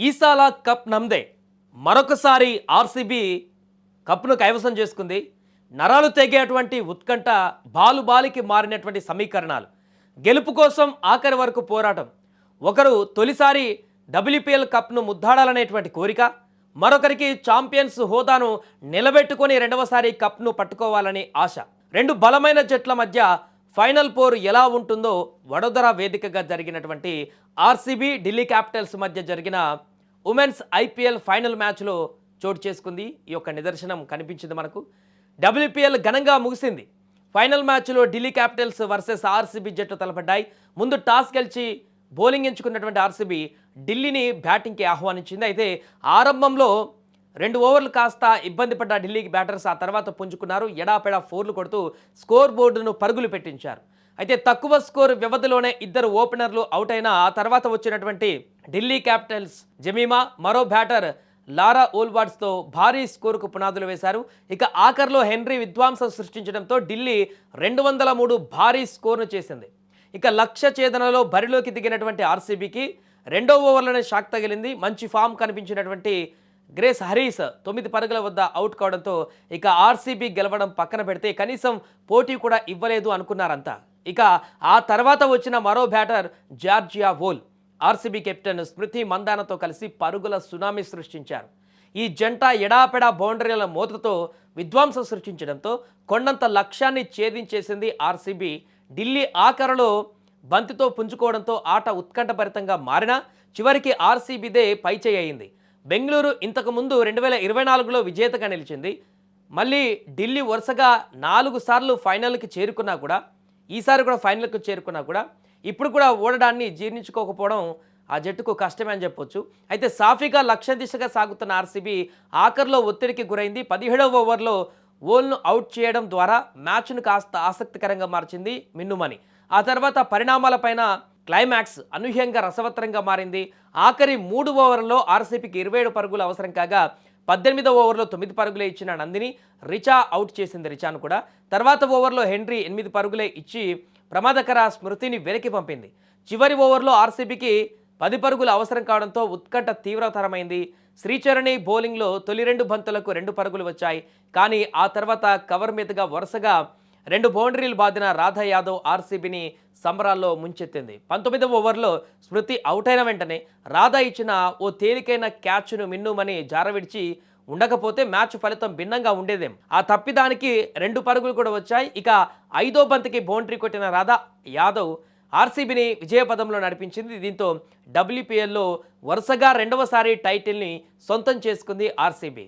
Esala cup నమ్దే మరొకసారి RCB కప్ను కైవసం చేసుకుంది. నరాలు తెగేటువంటి ఉత్కంఠ బాలుబాలికి మారినటువంటి సమీకరణాలు, గెలుపు కోసం ఆఖరి వరకు పోరాటం. ఒకరు తొలిసారి డబ్ల్యూపీఎల్ కప్ను ముద్దాడాలనేటువంటి కోరిక, మరొకరికి ఛాంపియన్స్ హోదాను నిలబెట్టుకొని రెండవసారి కప్ను పట్టుకోవాలని ఆశ. రెండు బలమైన జట్ల మధ్య ఫైనల్ పోరు ఎలా ఉంటుందో వడోదర వేదికగా జరిగినటువంటి ఆర్సీబీ ఢిల్లీ క్యాపిటల్స్ మధ్య జరిగిన ఉమెన్స్ ఐపీఎల్ ఫైనల్ మ్యాచ్లో చోటు చేసుకుంది. ఈ యొక్క నిదర్శనం కనిపించింది మనకు. డబ్ల్యూపీఎల్ ఘనంగా ముగిసింది. ఫైనల్ మ్యాచ్లో ఢిల్లీ క్యాపిటల్స్ వర్సెస్ ఆర్సీబీ జట్లు తలపడ్డాయి. ముందు టాస్ గెలిచి బౌలింగ్ ఎంచుకున్నటువంటి ఆర్సీబీ ఢిల్లీని బ్యాటింగ్కి ఆహ్వానించింది. అయితే ఆరంభంలో 2 ఓవర్లు కాస్త ఇబ్బంది పడ్డ ఢిల్లీకి బ్యాటర్స్ ఆ తర్వాత పుంజుకున్నారు. ఎడాపెడా ఫోర్లు కొడుతూ స్కోర్ బోర్డును పరుగులు పెట్టించారు. అయితే తక్కువ స్కోర్ వ్యవధిలోనే ఇద్దరు ఓపెనర్లు అవుట్ అయిన ఆ తర్వాత వచ్చినటువంటి ఢిల్లీ క్యాపిటల్స్ జమీమా మరో బ్యాటర్ లారా ఓల్వార్డ్స్తో భారీ స్కోరుకు పునాదులు వేశారు. ఇక ఆఖర్లో హెన్రీ విధ్వంసం సృష్టించడంతో ఢిల్లీ 203 భారీ స్కోర్ను చేసింది. ఇక లక్ష్య ఛేదనలో బరిలోకి దిగినటువంటి ఆర్సీబీకి రెండో ఓవర్లోనే షాక్ తగిలింది. మంచి ఫామ్ కనిపించినటువంటి గ్రేస్ హరీస్ 9 పరుగుల వద్ద అవుట్ కావడంతో ఇక ఆర్సీబీ గెలవడం పక్కన పెడితే కనీసం పోటీ కూడా ఇవ్వలేదు అనుకున్నారంతా. ఇక ఆ తర్వాత వచ్చిన మరో బ్యాటర్ జార్జియా వోల్ ఆర్సీబీ కెప్టెన్ స్మృతి మందానతో కలిసి పరుగుల సునామీ సృష్టించారు. ఈ జంట ఎడాపెడా బౌండరీల మోతతో విధ్వంసం సృష్టించడంతో కొండంత లక్ష్యాన్ని ఛేదించేసింది ఆర్సీబీ. ఢిల్లీ ఆఖరులో బంతితో పుంజుకోవడంతో ఆట ఉత్కంఠభరితంగా మారినా చివరికి ఆర్సీబీదే పైచేయి అయింది. బెంగళూరు ఇంతకుముందు 2024లో విజేతగా నిలిచింది. మళ్ళీ ఢిల్లీ వరుసగా 4 సార్లు ఫైనల్కి చేరుకున్నా కూడా, ఈసారి కూడా ఫైనల్కి చేరుకున్నా కూడా ఇప్పుడు కూడా ఓడడాన్ని జీర్ణించుకోకపోవడం ఆ జట్టుకు కష్టమే అని చెప్పొచ్చు. అయితే సాఫీగా లక్ష్య దిశగా సాగుతున్న ఆర్సీబీ ఆఖర్లో ఒత్తిడికి గురైంది. 17వ ఓవర్లో ఓల్ను అవుట్ చేయడం ద్వారా మ్యాచ్ను కాస్త ఆసక్తికరంగా మార్చింది మిన్నుమని. ఆ తర్వాత పరిణామాలపైన క్లైమాక్స్ అనూహ్యంగా రసవత్తరంగా మారింది. ఆఖరి 3 ఓవర్లలో ఆర్సీబీకి 27 పరుగులు అవసరం కాగా 18వ ఓవర్లో 9 పరుగులే ఇచ్చిన నందిని రిచా అవుట్ చేసింది. రిచాను కూడా తర్వాత ఓవర్లో హెన్రీ 8 పరుగులే ఇచ్చి ప్రమాదకర స్మృతిని వెనక్కి పంపింది. చివరి ఓవర్లో ఆర్సీబీకి 10 పరుగులు అవసరం కావడంతో ఉత్కంఠ తీవ్రతరమైంది. శ్రీచరణి బౌలింగ్లో తొలి 2 బంతులకు 2 పరుగులు వచ్చాయి. కానీ ఆ తర్వాత కవర్ మీదుగా వరుసగా 2 బౌండరీలు బాదిన రాధా యాదవ్ ఆర్సీబీని సంబరాల్లో ముంచెత్తింది. 19వ ఓవర్లో స్మృతి అవుట్ అయిన వెంటనే రాధా ఇచ్చిన ఓ తేలికైన క్యాచ్ను మిన్నుమని జారవిడిచి ఉండకపోతే మ్యాచ్ ఫలితం భిన్నంగా ఉండేదేం. ఆ తప్పిదానికి 2 పరుగులు కూడా వచ్చాయి. ఇక 5వ బంతికి బౌండరీ కొట్టిన రాధా యాదవ్ ఆర్సీబీని విజయపదంలో నడిపించింది. దీంతో డబ్ల్యూపీఎల్లో వరుసగా రెండవసారి టైటిల్ని సొంతం చేసుకుంది ఆర్సీబీ.